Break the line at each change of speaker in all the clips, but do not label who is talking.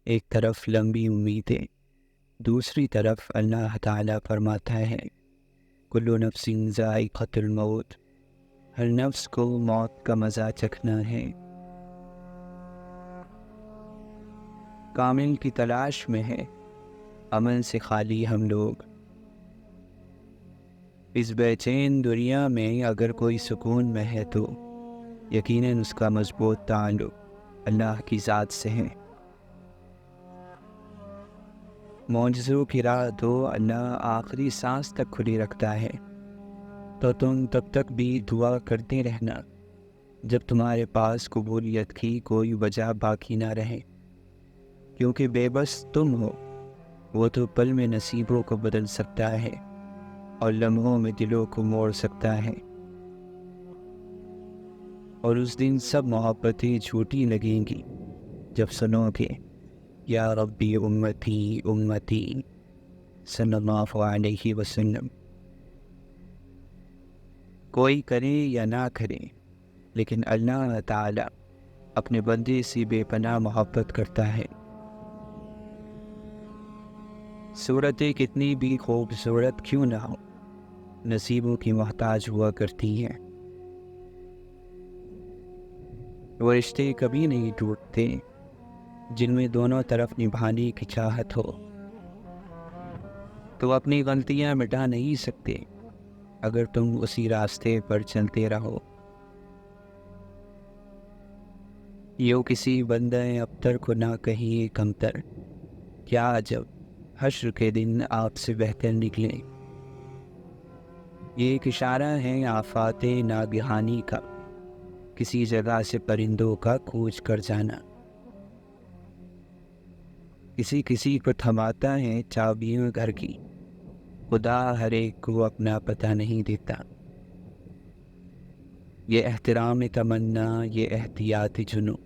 ایک طرف لمبی امیدیں، دوسری طرف اللہ تعالیٰ فرماتا ہے کل نفس ذائقۃ الموت، ہر نفس کو موت کا مزہ چکھنا ہے۔ کامل کی تلاش میں ہے، عمل سے خالی ہم لوگ۔ اس بے چین دنیا میں اگر کوئی سکون میں ہے تو یقیناً اس کا مضبوط تعلق اللہ کی ذات سے ہے۔ معجزوں کی راہ تو اللہ آخری سانس تک کھلی رکھتا ہے، تو تم تب تک بھی دعا کرتے رہنا جب تمہارے پاس قبولیت کی کوئی وجہ باقی نہ رہے، کیونکہ بے بس تم ہو، وہ تو پل میں نصیبوں کو بدل سکتا ہے اور لمحوں میں دلوں کو موڑ سکتا ہے۔ اور اس دن سب محبتیں جھوٹی لگیں گی جب سنو گے یا ربی امتی امتی صلی اللہ علیہ وسلم۔ کوئی کرے یا نہ کرے، لیکن اللہ تعالیٰ اپنے بندے سے بے پناہ محبت کرتا ہے۔ صورتیں کتنی بھی خوبصورت کیوں نہ ہو، نصیبوں کی محتاج ہوا کرتی ہیں۔ وہ رشتے کبھی نہیں ٹوٹتے جن میں دونوں طرف نبھانے کی چاہت ہو۔ تو اپنی غلطیاں مٹا نہیں سکتے اگر تم اسی راستے پر چلتے رہو۔ یوں کسی بندہ ابتر کو نہ کہیے کمتر، کیا عجب حشر کے دن آپ سے بہتر نکلے۔ یہ ایک اشارہ ہے آفات ناگہانی کا، کسی جگہ سے پرندوں کا کوچ کر جانا۔ کسی کسی کو تھماتا ہے چابیاں گھر کی، خدا ہر ایک کو اپنا پتہ نہیں دیتا۔ یہ احترام تمنا، یہ احتیاط جنوں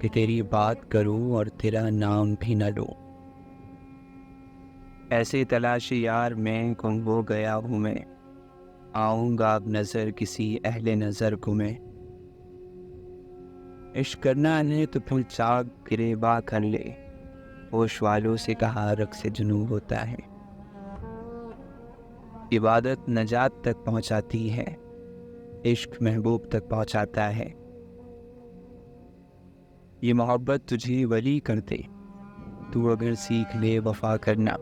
کہ تیری بات کروں اور تیرا نام بھی نہ لوں۔ ایسے تلاش یار میں گم ہو گیا ہوں میں، آؤں گا اب نظر کسی اہل نظر کو میں۔ عشق کرنا ہے تو پھر چاک گریباں کر لے، ہوش والوں سے کہا رقص جنوں ہوتا ہے۔ عبادت نجات تک پہنچاتی ہے، عشق محبوب تک پہنچاتا ہے۔ یہ محبت تجھے ولی کر دے، تو اگر سیکھ لے وفا کرنا۔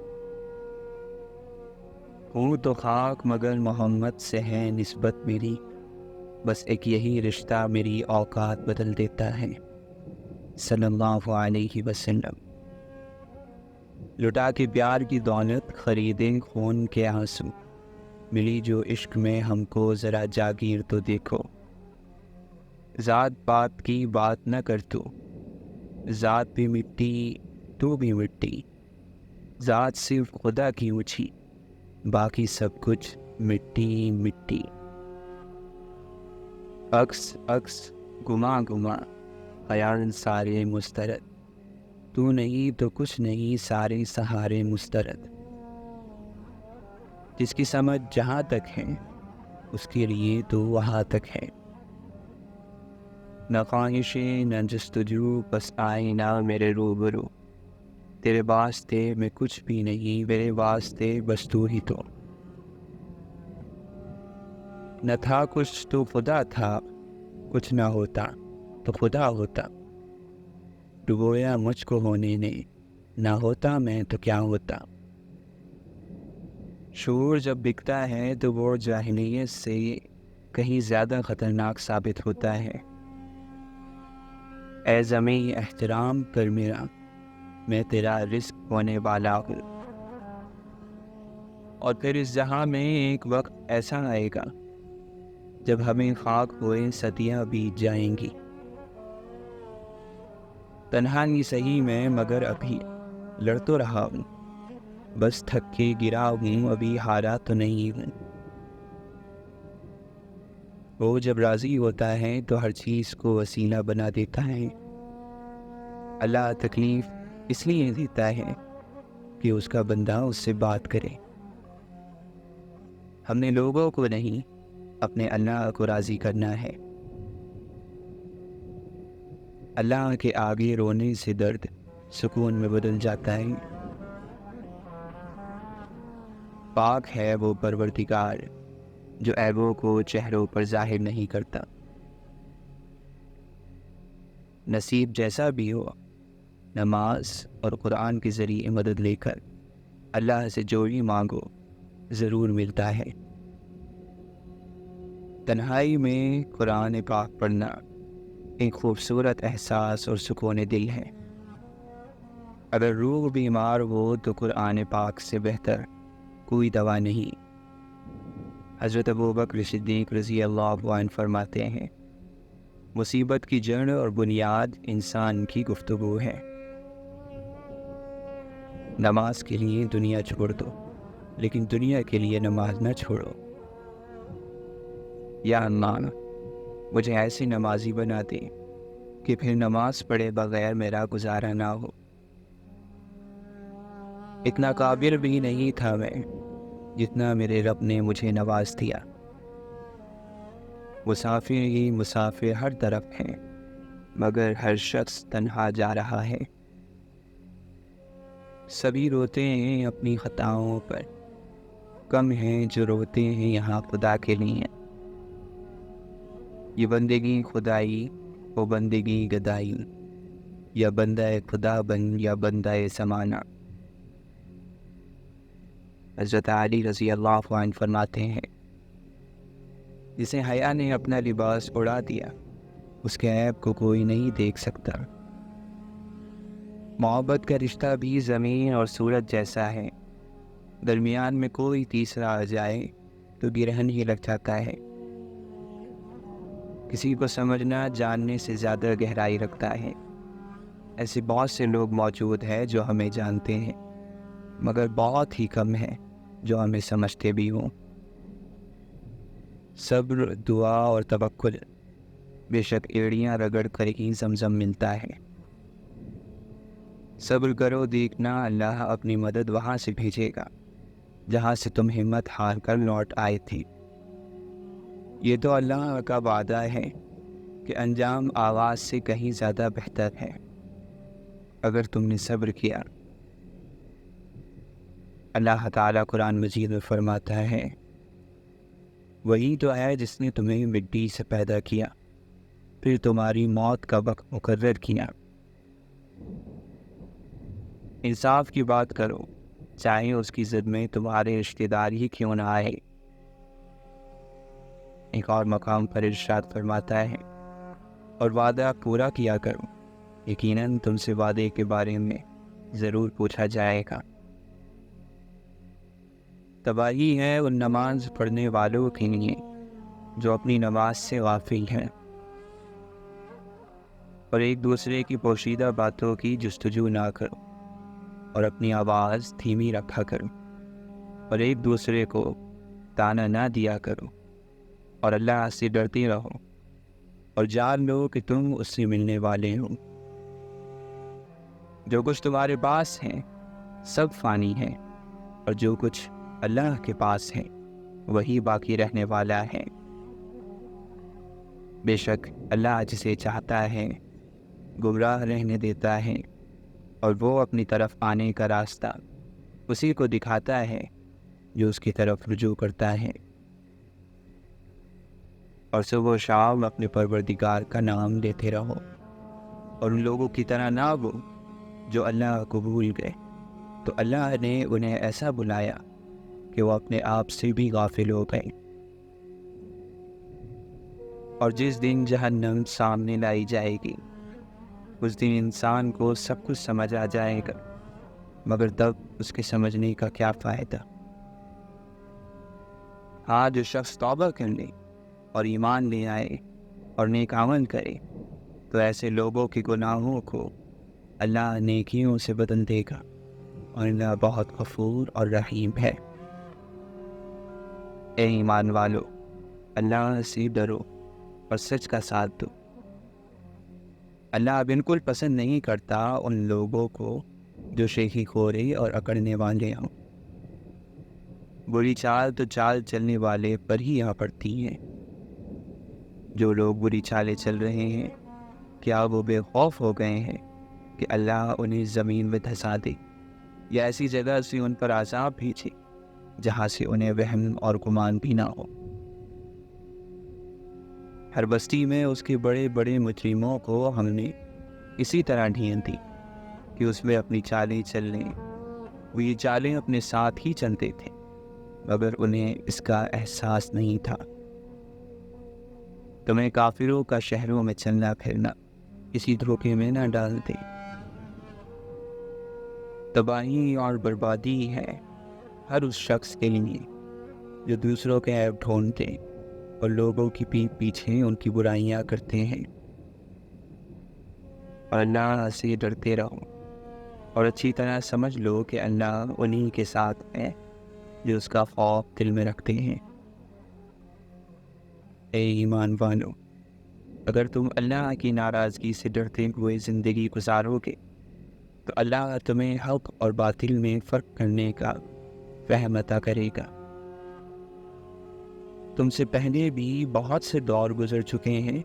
ہوں تو خاک مگر محمد سے ہے نسبت میری، بس ایک یہی رشتہ میری اوقات بدل دیتا ہے، صلی اللہ علیہ وسلم۔ لٹا کے پیار کی دولت، خریدیں خون کے آنسو، ملی جو عشق میں ہم کو ذرا جاگیر تو دیکھو۔ ذات پات کی بات نہ کر تو، ذات بھی مٹی تو بھی مٹی، ذات صرف خدا کی اونچی، باقی سب کچھ مٹی مٹی۔ عکس عکس گما گما، خیال سارے مسترد، تو نہیں تو کچھ نہیں سارے سہارے مسترد۔ جس کی سمجھ جہاں تک ہے اس کے لیے تو وہاں تک ہے۔ نہ خواہشیں نہ جستجو، بس آئے نہ میرے روبرو، تیرے واسطے میں کچھ بھی نہیں، میرے واسطے بس تو ہی تو۔ نہ تھا کچھ تو خدا تھا، کچھ نہ ہوتا تو خدا ہوتا، ڈبویا مجھ کو ہونے نے، نہ ہوتا میں تو کیا ہوتا۔ شعور جب بکتا ہے تو وہ جاہلیت سے کہیں زیادہ خطرناک ثابت ہوتا ہے۔ اے زمیں احترام کر میرا، میں تیرا رزق ہونے والا ہوں۔ اور پھر اس جہاں میں ایک وقت ایسا آئے گا جب ہمیں خاک ہوئے صدیاں بیت جائیں گی۔ تنہا نہیں سہی میں مگر ابھی لڑ تو رہا ہوں، بس تھک کے گرا ہوں، ابھی ہارا تو نہیں ہوں۔ وہ جب راضی ہوتا ہے تو ہر چیز کو وسیلہ بنا دیتا ہے۔ اللہ تکلیف اس لیے دیتا ہے کہ اس کا بندہ اس سے بات کرے۔ ہم نے لوگوں کو نہیں، اپنے اللہ کو راضی کرنا ہے۔ اللہ کے آگے رونے سے درد سکون میں بدل جاتا ہے۔ پاک ہے وہ پروردگار جو عیبوں کو چہروں پر ظاہر نہیں کرتا۔ نصیب جیسا بھی ہو، نماز اور قرآن کے ذریعے مدد لے کر اللہ سے جو بھی مانگو ضرور ملتا ہے۔ تنہائی میں قرآن پاک پڑھنا ایک خوبصورت احساس اور سکون دل ہے۔ اگر روح بیمار ہو تو قرآن پاک سے بہتر کوئی دوا نہیں۔ حضرت ابوبکر صدیق رضی اللہ عنہ فرماتے ہیں، مصیبت کی جڑ اور بنیاد انسان کی گفتگو ہے۔ نماز کے لیے دنیا چھوڑ دو، لیکن دنیا کے لیے نماز نہ چھوڑو۔ یا اللہ، مجھے ایسی نمازی بنا دے کہ پھر نماز پڑھے بغیر میرا گزارا نہ ہو۔ اتنا قابل بھی نہیں تھا میں جتنا میرے رب نے مجھے نواز دیا۔ مسافر ہی مسافر ہر طرف ہیں، مگر ہر شخص تنہا جا رہا ہے۔ سبھی روتے ہیں اپنی خطاؤں پر، کم ہیں جو روتے ہیں یہاں خدا کے لیے۔ یہ بندگی خدائی وہ بندگی گدائی، یا بندہ خدا بن یا بندہ زمانہ۔ حضرت علی رضی اللہ عنہ فرماتے ہیں، جسے حیا نے اپنا لباس اڑا دیا اس کے عیب کو کوئی نہیں دیکھ سکتا۔ محبت کا رشتہ بھی زمین اور سورج جیسا ہے، درمیان میں کوئی تیسرا آ جائے تو گرہن ہی لگ جاتا ہے۔ کسی کو سمجھنا جاننے سے زیادہ گہرائی رکھتا ہے۔ ایسے بہت سے لوگ موجود ہیں جو ہمیں جانتے ہیں، مگر بہت ہی کم ہیں جو ہمیں سمجھتے بھی ہوں۔ صبر، دعا اور توکل، بے شک ایڑیاں رگڑ کر ہی زمزم ملتا ہے۔ صبر کرو، دیکھنا اللہ اپنی مدد وہاں سے بھیجے گا جہاں سے تم ہمت ہار کر لوٹ آئے تھے۔ یہ تو اللہ کا وعدہ ہے کہ انجام آغاز سے کہیں زیادہ بہتر ہے اگر تم نے صبر کیا۔ اللہ تعالیٰ قرآن مجید میں فرماتا ہے، وہی تو ہے جس نے تمہیں مٹی سے پیدا کیا، پھر تمہاری موت کا وقت مقرر کیا۔ انصاف کی بات کرو، چاہے اس کی ضد میں تمہارے رشتہ دار ہی کیوں نہ آئے۔ ایک اور مقام پر ارشاد فرماتا ہے، اور وعدہ پورا کیا کرو، یقیناً تم سے وعدے کے بارے میں ضرور پوچھا جائے گا۔ تباہی ہے ان نماز پڑھنے والوں کے لیے جو اپنی نماز سے غافل ہیں اور ایک دوسرے کی پوشیدہ باتوں کی جستجو نہ کرو، اور اپنی آواز دھیمی رکھا کرو، اور ایک دوسرے کو تانا نہ دیا کرو، اور اللہ سے ڈرتے رہو، اور جان لو کہ تم اس سے ملنے والے ہو۔ جو کچھ تمہارے پاس ہے سب فانی ہے، اور جو کچھ اللہ کے پاس ہے وہی باقی رہنے والا ہے۔ بے شک اللہ جسے چاہتا ہے گمراہ رہنے دیتا ہے، اور وہ اپنی طرف آنے کا راستہ اسی کو دکھاتا ہے جو اس کی طرف رجوع کرتا ہے۔ اور صبح و شام اپنے پروردگار کا نام لیتے رہو، اور ان لوگوں کی طرح نہ ہو جو اللہ کو بھول گئے، تو اللہ نے انہیں ایسا بلایا کہ وہ اپنے آپ سے بھی غافل ہو گئے۔ اور جس دن جہنم سامنے لائی جائے گی اس دن انسان کو سب کچھ سمجھ آ جائے گا، مگر تب اس کے سمجھنے کا کیا فائدہ۔ ہاں، جو شخص توبہ کر لے اور ایمان لے آئے اور نیک عمل کرے تو ایسے لوگوں کے گناہوں کو اللہ نیکیوں سے بدل دے گا، اور اللہ بہت غفور اور رحیم ہے۔ اے ایمان والو، اللہ سے ڈرو اور سچ کا ساتھ دو۔ اللہ بالکل پسند نہیں کرتا ان لوگوں کو جو شیخی خوری اور اکڑنے والے ہوں۔ بری چال تو چال چلنے والے پر ہی آ پڑتی ہیں۔ جو لوگ بری چالیں چل رہے ہیں کیا وہ بے خوف ہو گئے ہیں؟ کہ اللہ انہیں زمین میں دھسا دے یا ایسی جگہ سے ان پر عذاب بھیجے جہاں سے انہیں وہم اور گمان بھی نہ ہو۔ ہر بستی میں اس کے بڑے بڑے مجرموں کو ہم نے اسی طرح ڈھیل دی کہ اس میں اپنی چالیں چل لیں۔ وہ یہ چالیں اپنے ساتھ ہی چلتے تھے مگر انہیں اس کا احساس نہیں تھا۔ تمہیں کافروں کا شہروں میں چلنا پھرنا کسی دھوکے میں نہ ڈال دے۔ تباہی اور بربادی ہے ہر اس شخص کے لیے جو دوسروں کے عیب ڈھونڈتے اور لوگوں کی پیٹھ پیچھے ان کی برائیاں کرتے ہیں۔ اور اللہ سے ڈرتے رہو اور اچھی طرح سمجھ لو کہ اللہ انہی کے ساتھ ہے جو اس کا خوف دل میں رکھتے ہیں۔ اے ایمان والو، اگر تم اللہ کی ناراضگی سے ڈرتے ہوئے زندگی گزارو گے تو اللہ تمہیں حق اور باطل میں فرق کرنے کا فہم عطا کرے گا۔ تم سے پہلے بھی بہت سے دور گزر چکے ہیں،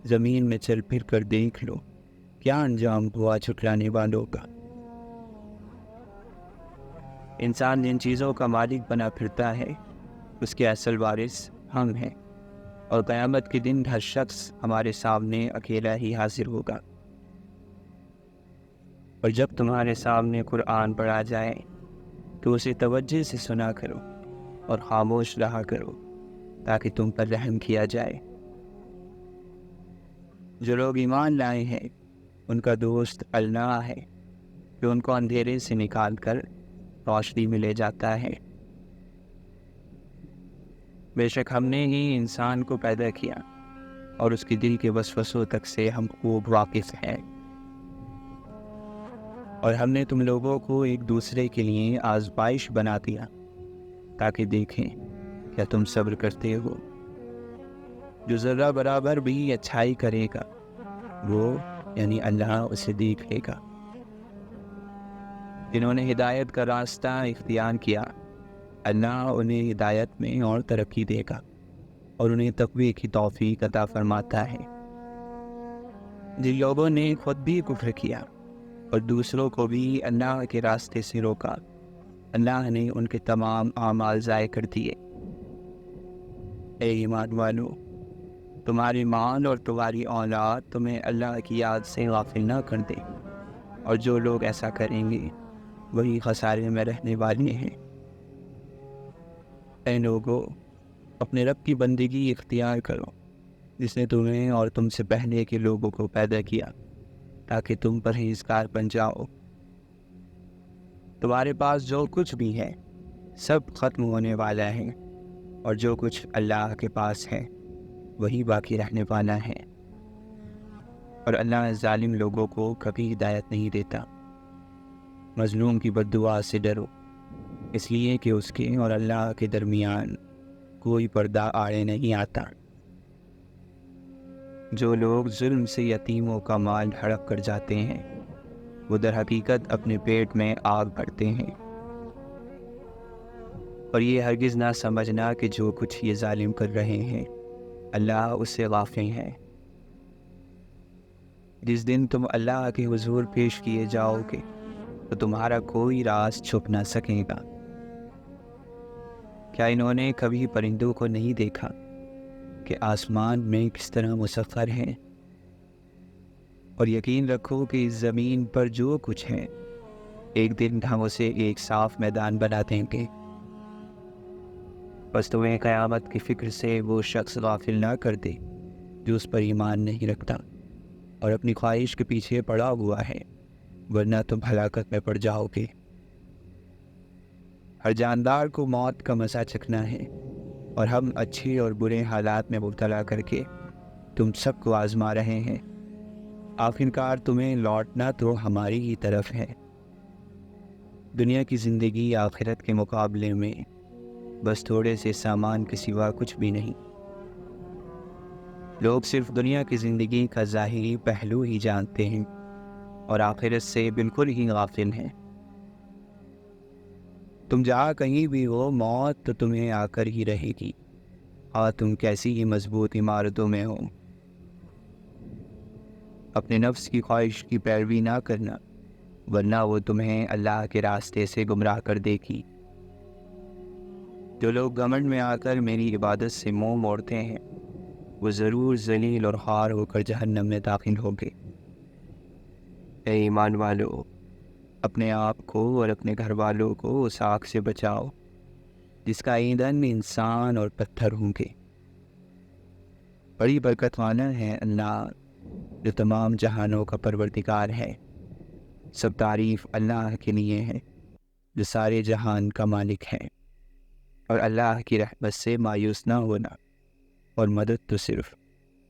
زمین میں چل پھر کر دیکھ لو کیا انجام ہوا جھٹلانے والوں کا۔ انسان جن چیزوں کا مالک بنا پھرتا ہے اس کے اصل وارث ہم ہیں، اور قیامت کے دن ہر شخص ہمارے سامنے اکیلا ہی حاضر ہوگا۔ اور جب تمہارے سامنے قرآن پڑھا جائے تو اسے توجہ سے سنا کرو اور خاموش رہا کرو تاکہ تم پر رحم کیا جائے۔ جو لوگ ایمان لائے ہیں ان کا دوست اللہ ہے جو ان کو اندھیرے سے نکال کر روشنی میں لے جاتا ہے۔ بے شک ہم نے ہی انسان کو پیدا کیا اور اس کے دل کے وسوسوں تک سے ہم خوب واقف ہیں، اور ہم نے تم لوگوں کو ایک دوسرے کے لیے آزمائش بنا دیا تاکہ دیکھیں کیا تم صبر کرتے ہو۔ جو ذرہ برابر بھی اچھائی کرے گا وہ یعنی اللہ اسے دیکھ لے گا۔ جنہوں نے ہدایت کا راستہ اختیار کیا اللہ انہیں ہدایت میں اور ترقی دے گا اور انہیں تقوی کی توفیق عطا فرماتا ہے۔ جن لوگوں نے خود بھی کفر کیا اور دوسروں کو بھی اللہ کے راستے سے روکا اللہ نے ان کے تمام اعمال ضائع کر دیے۔ اے ایمان والو، تمہاری مال اور تمہاری اولاد تمہیں اللہ کی یاد سے غافل نہ کر دے، اور جو لوگ ایسا کریں گے وہی خسارے میں رہنے والے ہیں۔ اے لوگو، اپنے رب کی بندگی اختیار کرو جس نے تمہیں اور تم سے پہلے کے لوگوں کو پیدا کیا تاکہ تم پرہیزگار بن جاؤ۔ تمہارے پاس جو کچھ بھی ہے سب ختم ہونے والا ہے، اور جو کچھ اللہ کے پاس ہے وہی باقی رہنے والا ہے، اور اللہ ظالم لوگوں کو کبھی ہدایت نہیں دیتا۔ مظلوم کی بد دعا سے ڈرو، اس لیے کہ اس کے اور اللہ کے درمیان کوئی پردہ آڑے نہیں آتا۔ جو لوگ ظلم سے یتیموں کا مال ہڑپ کر جاتے ہیں وہ در حقیقت اپنے پیٹ میں آگ بھرتے ہیں، اور یہ ہرگز نہ سمجھنا کہ جو کچھ یہ ظالم کر رہے ہیں اللہ اس سے غافل ہے۔ جس دن تم اللہ کے حضور پیش کیے جاؤ گے تو تمہارا کوئی راز چھپ نہ سکے گا۔ کیا انہوں نے کبھی پرندوں کو نہیں دیکھا کہ آسمان میں کس طرح مسخر ہیں؟ اور یقین رکھو کہ اس زمین پر جو کچھ ہے ایک دن ہم اسے ایک صاف میدان بنا دیں گے۔ بس تمہیں قیامت کی فکر سے وہ شخص غافل نہ کر دے جو اس پر ایمان نہیں رکھتا اور اپنی خواہش کے پیچھے پڑا ہوا ہے، ورنہ تم ہلاکت میں پڑ جاؤ گے۔ ہر جاندار کو موت کا مزہ چکھنا ہے، اور ہم اچھے اور برے حالات میں مبتلا کر کے تم سب کو آزما رہے ہیں۔ آخرکار تمہیں لوٹنا تو ہماری ہی طرف ہے۔ دنیا کی زندگی آخرت کے مقابلے میں بس تھوڑے سے سامان کے سوا کچھ بھی نہیں۔ لوگ صرف دنیا کی زندگی کا ظاہری پہلو ہی جانتے ہیں اور آخرت سے بالکل ہی غافل ہیں۔ تم جہاں کہیں بھی ہو موت تو تمہیں آ کر ہی رہے گی، اور تم کیسی ہی مضبوط عمارتوں میں ہو۔ اپنے نفس کی خواہش کی پیروی نہ کرنا، ورنہ وہ تمہیں اللہ کے راستے سے گمراہ کر دے گی۔ جو لوگ گھمنڈ میں آ کر میری عبادت سے منہ موڑتے ہیں وہ ضرور ذلیل اور خوار ہو کر جہنم میں داخل ہوگے۔ اے ایمان والو، اپنے آپ کو اور اپنے گھر والوں کو اس آگ سے بچاؤ جس کا ایندھن انسان اور پتھر ہوں گے۔ بڑی برکت والا ہے اللہ جو تمام جہانوں کا پروردگار ہے۔ سب تعریف اللہ کے لیے ہے جو سارے جہان کا مالک ہے، اور اللہ کی رحمت سے مایوس نہ ہونا، اور مدد تو صرف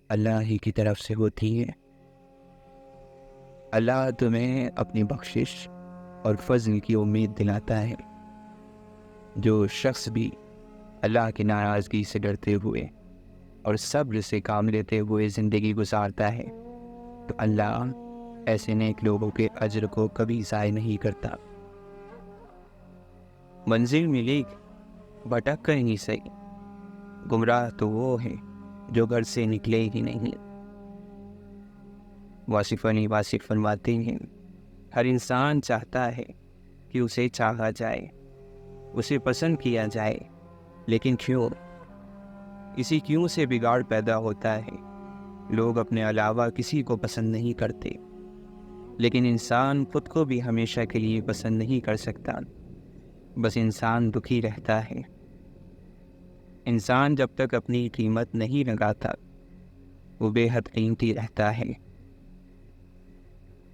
اللہ ہی کی طرف سے ہوتی ہے۔ اللہ تمہیں اپنی بخشش اور فضل کی امید دلاتا ہے۔ جو شخص بھی اللہ کی ناراضگی سے ڈرتے ہوئے اور صبر سے کام لیتے ہوئے زندگی گزارتا ہے تو اللہ ایسے نیک لوگوں کے اجر کو کبھی ضائع نہیں کرتا۔ منزل ملے گی، بھٹک کر ہی صحیح، گمراہ تو وہ ہے جو گھر سے نکلے ہی نہیں۔ واصف علی واصف فرماتے ہیں، ہر انسان چاہتا ہے کہ اسے چاہا جائے، اسے پسند کیا جائے، لیکن کیوں؟ اسی کیوں سے بگاڑ پیدا ہوتا ہے۔ لوگ اپنے علاوہ کسی کو پسند نہیں کرتے، لیکن انسان خود کو بھی ہمیشہ کے لیے پسند نہیں کر سکتا۔ بس انسان دکھی رہتا ہے۔ انسان جب تک اپنی قیمت نہیں لگاتا وہ بے حد قیمتی رہتا ہے۔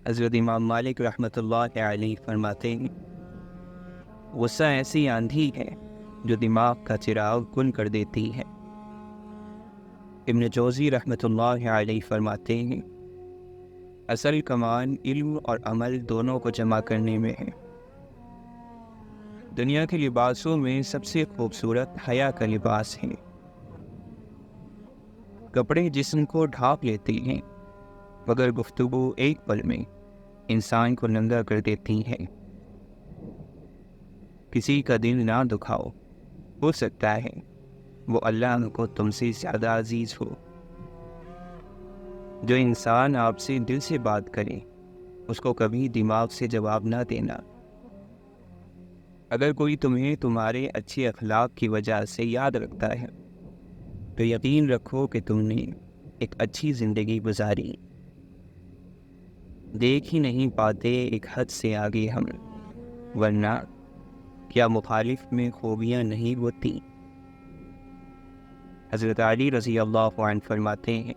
حضرت امام مالک رحمۃ اللہ علیہ فرماتے ہیں، غصہ ایسی آندھی ہے جو دماغ کا چراغ گل کر دیتی ہے۔ ابن جوزی رحمۃ اللہ علیہ فرماتے ہیں، اصل کمال علم اور عمل دونوں کو جمع کرنے میں ہے۔ دنیا کے لباسوں میں سب سے خوبصورت حیا کا لباس ہے۔ کپڑے جسم کو ڈھانپ لیتے ہیں، مگر گفتگو ایک پل میں انسان کو ننگا کر دیتی ہے۔ کسی کا دل نہ دکھاؤ، ہو سکتا ہے وہ اللہ کو تم سے زیادہ عزیز ہو۔ جو انسان آپ سے دل سے بات کرے اس کو کبھی دماغ سے جواب نہ دینا۔ اگر کوئی تمہیں تمہارے اچھے اخلاق کی وجہ سے یاد رکھتا ہے تو یقین رکھو کہ تم نے ایک اچھی زندگی گزاری۔ دیکھ ہی نہیں پاتے ایک حد سے آگے ہم، ورنہ کیا مخالف میں خوبیاں نہیں ہوتی؟ حضرت علی رضی اللہ عنہ فرماتے ہیں،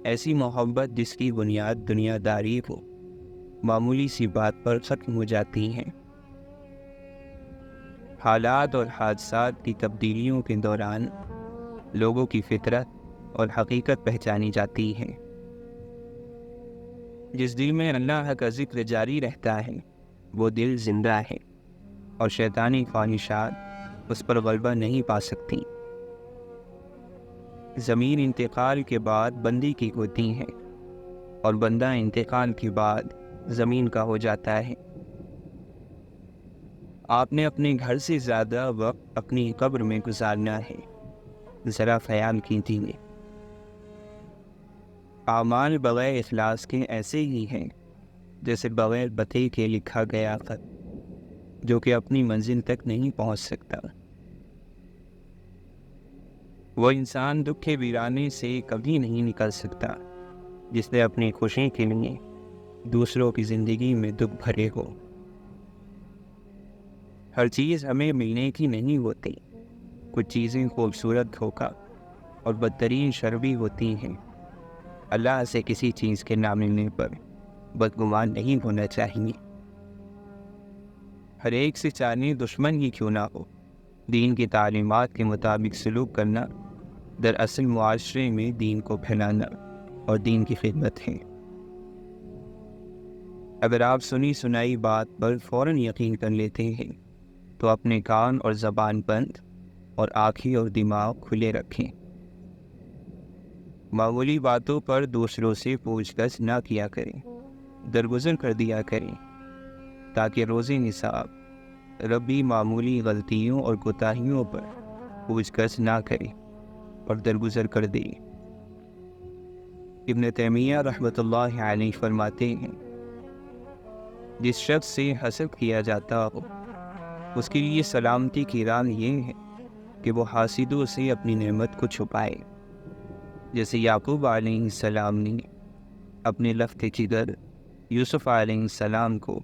ایسی محبت جس کی بنیاد دنیا داری ہو معمولی سی بات پر ختم ہو جاتی ہے۔ حالات اور حادثات کی تبدیلیوں کے دوران لوگوں کی فطرت اور حقیقت پہچانی جاتی ہے۔ جس دل میں اللہ کا ذکر جاری رہتا ہے وہ دل زندہ ہے، اور شیطانی خواہشات اس پر غلبہ نہیں پا سکتی۔ زمین انتقال کے بعد بندی کی ہوتی ہے، اور بندہ انتقال کے بعد زمین کا ہو جاتا ہے۔ آپ نے اپنے گھر سے زیادہ وقت اپنی قبر میں گزارنا ہے، ذرا خیال کیجیے۔ اعمال بغیر اخلاص کے ایسے ہی ہیں جیسے بغیر بتے کے لکھا گیا خط جو کہ اپنی منزل تک نہیں پہنچ سکتا۔ وہ انسان دکھ کے ویرانے سے کبھی نہیں نکل سکتا جس نے اپنی خوشی کے لیے دوسروں کی زندگی میں دکھ بھرے ہو۔ ہر چیز ہمیں ملنے کی نہیں ہوتی، کچھ چیزیں خوبصورت دھوکا اور بدترین شر بھی ہوتی ہیں۔ اللہ سے کسی چیز کے نہ ملنے پر بدگمان نہیں ہونا چاہیے۔ ہر ایک سے چاہے دشمن ہی کیوں نہ ہو، دین کی تعلیمات کے مطابق سلوک کرنا دراصل معاشرے میں دین کو پھیلانا اور دین کی خدمت ہے۔ اگر آپ سنی سنائی بات پر فوراً یقین کر لیتے ہیں تو اپنے کان اور زبان بند اور آنکھیں اور دماغ کھلے رکھیں۔ معمولی باتوں پر دوسروں سے پوچھ گچھ نہ کیا کریں، درگزر کر دیا کریں، تاکہ روز حساب رب بھی معمولی غلطیوں اور کوتاہیوں پر پوچھ گچھ نہ کرے اور درگزر کر دے۔ ابن تیمیہ رحمۃ اللہ علیہ فرماتے ہیں، جس شخص سے حسد کیا جاتا ہو اس کے لیے سلامتی کی راہ یہ ہے کہ وہ حاسدوں سے اپنی نعمت کو چھپائے، جیسے یعقوب علیہ السلام نے اپنے لفظ جگر یوسف علیہ السلام کو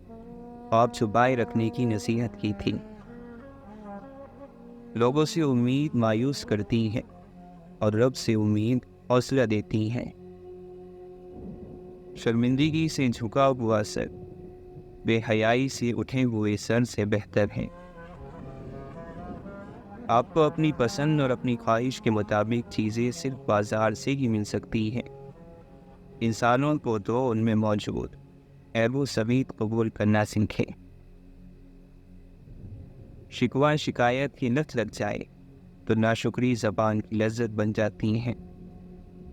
خواب چھپائے رکھنے کی نصیحت کی تھی۔ لوگوں سے امید مایوس کرتی ہے اور رب سے امید حوصلہ دیتی ہے۔ شرمندگی سے جھکا ہوا سر بے حیائی سے اٹھے ہوئے سر سے بہتر ہے۔ آپ کو اپنی پسند اور اپنی خواہش کے مطابق چیزیں صرف بازار سے ہی مل سکتی ہیں۔ انسانوں کو تو ان میں موجود عیب و سمیت قبول کرنا سیکھیں۔ شکوہ شکایت کی لت لگ جائے تو ناشکری زبان کی لذت بن جاتی ہیں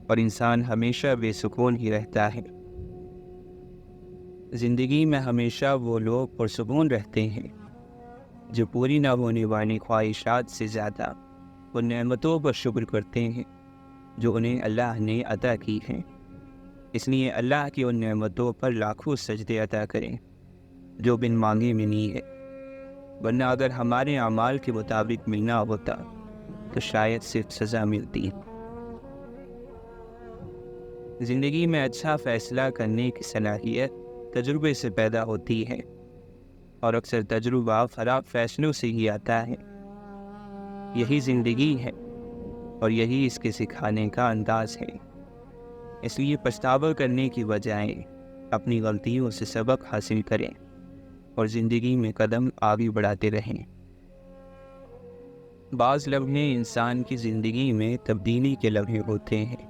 اور انسان ہمیشہ بے سکون ہی رہتا ہے۔ زندگی میں ہمیشہ وہ لوگ پرسکون رہتے ہیں جو پوری نہ ہونے والی خواہشات سے زیادہ ان نعمتوں پر شکر کرتے ہیں جو انہیں اللہ نے عطا کی ہیں۔ اس لیے اللہ کی ان نعمتوں پر لاکھوں سجدے عطا کریں جو بن مانگے ملی ہے، ورنہ اگر ہمارے اعمال کے مطابق ملنا ہوتا تو شاید صرف سزا ملتی۔ زندگی میں اچھا فیصلہ کرنے کی صلاحیت تجربے سے پیدا ہوتی ہے اور اکثر تجربہ خراب فیصلوں سے ہی آتا ہے۔ یہی زندگی ہے اور یہی اس کے سکھانے کا انداز ہے۔ اس لیے پچھتاوا کرنے کی بجائے اپنی غلطیوں سے سبق حاصل کریں اور زندگی میں قدم آگے بڑھاتے رہیں۔ بعض لمحے انسان کی زندگی میں تبدیلی کے لمحے ہوتے ہیں۔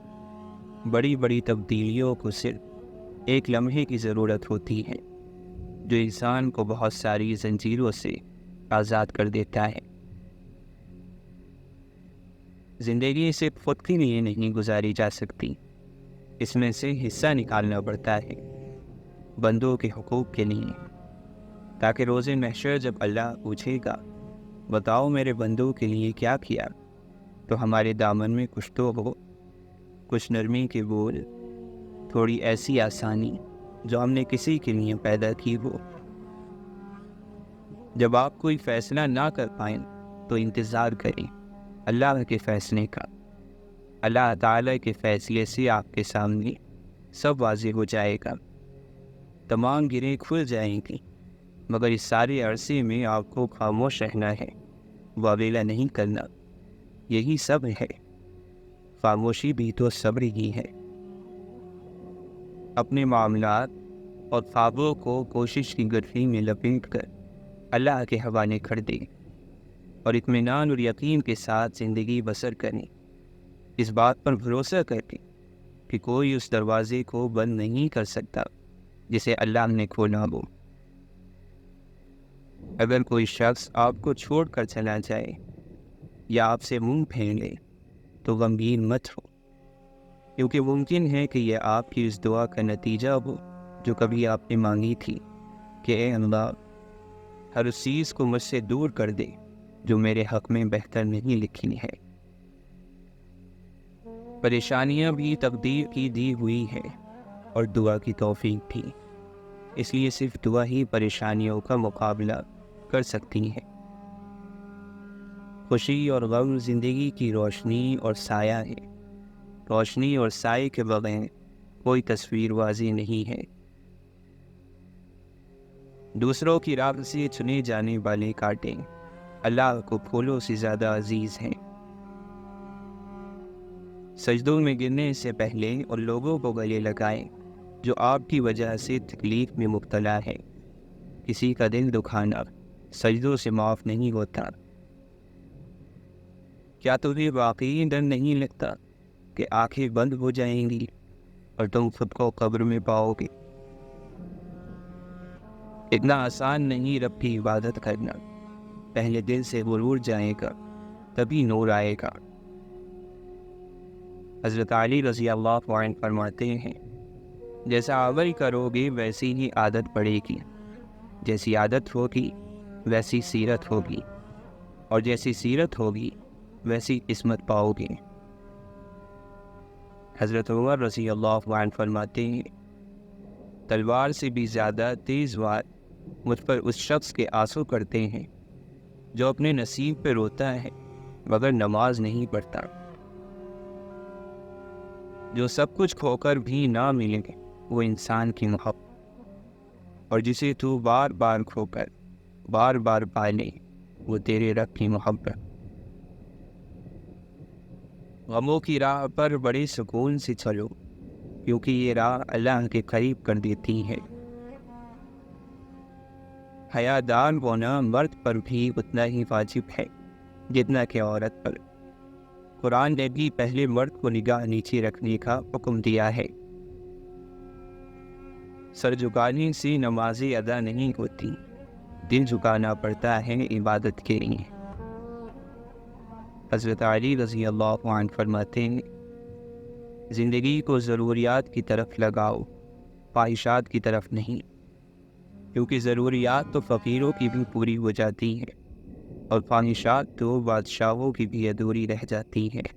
بڑی بڑی تبدیلیوں کو صرف ایک لمحے کی ضرورت ہوتی ہے جو انسان کو بہت ساری زنجیروں سے آزاد کر دیتا ہے۔ زندگی صرف خود کے لیے نہیں گزاری جا سکتی، اس میں سے حصہ نکالنا پڑتا ہے بندوں کے حقوق کے لیے، تاکہ روز محشر جب اللہ پوچھے گا بتاؤ میرے بندوں کے لیے کیا کیا، تو ہمارے دامن میں کچھ تو ہو، کچھ نرمی کے بول، تھوڑی ایسی آسانی جو ہم نے کسی کے لیے پیدا کی ہو۔ جب آپ کوئی فیصلہ نہ کر پائیں تو انتظار کریں اللہ کے فیصلے کا۔ اللہ تعالیٰ کے فیصلے سے آپ کے سامنے سب واضح ہو جائے گا، تمام گرہیں کھل جائیں گی، مگر اس سارے عرصے میں آپ کو خاموش رہنا ہے، واویلا نہیں کرنا۔ یہی سب ہے، خاموشی بھی تو صبر ہی ہے۔ اپنے معاملات اور خوابوں کو کوشش کی گٹھلی میں لپیٹ کر اللہ کے حوالے کر دیں اور اطمینان اور یقین کے ساتھ زندگی بسر کریں۔ اس بات پر بھروسہ کریں کہ کوئی اس دروازے کو بند نہیں کر سکتا جسے اللہ نے کھولا ہو۔ اگر کوئی شخص آپ کو چھوڑ کر چلا جائے یا آپ سے منہ پھیر لے تو غمگین مت ہو، کیونکہ ممکن ہے کہ یہ آپ کی اس دعا کا نتیجہ ہو جو کبھی آپ نے مانگی تھی کہ اے اللہ ہر اس چیز کو مجھ سے دور کر دے جو میرے حق میں بہتر نہیں لکھی ہے۔ پریشانیاں بھی تقدیر کی دی ہوئی ہے اور دعا کی توفیق بھی، اس لیے صرف دعا ہی پریشانیوں کا مقابلہ کر سکتی ہے۔ خوشی اور غم زندگی کی روشنی اور سایہ ہے، روشنی اور سائے کے بغیر کوئی تصویر واضح نہیں ہے۔ دوسروں کی راہ سے چنے جانے والے کانٹے اللہ کو پھولوں سے زیادہ عزیز ہیں۔ سجدوں میں گرنے سے پہلے ان لوگوں کو گلے لگائیں جو آپ کی وجہ سے تکلیف میں مبتلا ہے۔ کسی کا دل دکھانا سجدوں سے معاف نہیں ہوتا۔ کیا تمہیں واقعی ڈر نہیں لگتا کہ آنکھیں بند ہو جائیں گی اور تم خود کو قبر میں پاؤ گے؟ اتنا آسان نہیں رب کی عبادت کرنا، پہلے دل سے غرور جائے گا تبھی نور آئے گا۔ حضرت علی رضی اللہ عنہ فرماتے ہیں جیسا عمل کرو گے ویسی ہی عادت پڑے گی، جیسی عادت ہوگی ویسی سیرت ہوگی، اور جیسی سیرت ہوگی ویسی عصمت پاؤ گے۔ حضرت عمر رضی اللہ عنہ فرماتے ہیں تلوار سے بھی زیادہ تیز وار مجھ پر اس شخص کے آنسو کرتے ہیں جو اپنے نصیب پہ روتا ہے مگر نماز نہیں پڑھتا، جو سب کچھ کھو کر بھی نہ ملے وہ انسان کی محبت، اور جسے تو بار بار کھو کر بار بار پالے وہ تیرے رب کی محبت۔ غموں کی راہ پر بڑے سکون سے چلو کیونکہ یہ راہ اللہ کے قریب کر دیتی ہے۔ حیادار ہونا مرد پر بھی اتنا ہی واجب ہے جتنا کہ عورت پر۔ قرآن نے بھی پہلے مرد کو نگاہ نیچے رکھنے کا حکم دیا ہے۔ سر جھکانے سے نمازیں ادا نہیں ہوتی، دل جھکانا پڑتا ہے عبادت کے لیے۔ حضرت علی رضی اللہ عنہ فرماتے ہیں زندگی کو ضروریات کی طرف لگاؤ، خواہشات کی طرف نہیں، کیونکہ ضروریات تو فقیروں کی بھی پوری ہو جاتی ہیں اور خواہشات تو بادشاہوں کی بھی ادھوری رہ جاتی ہیں۔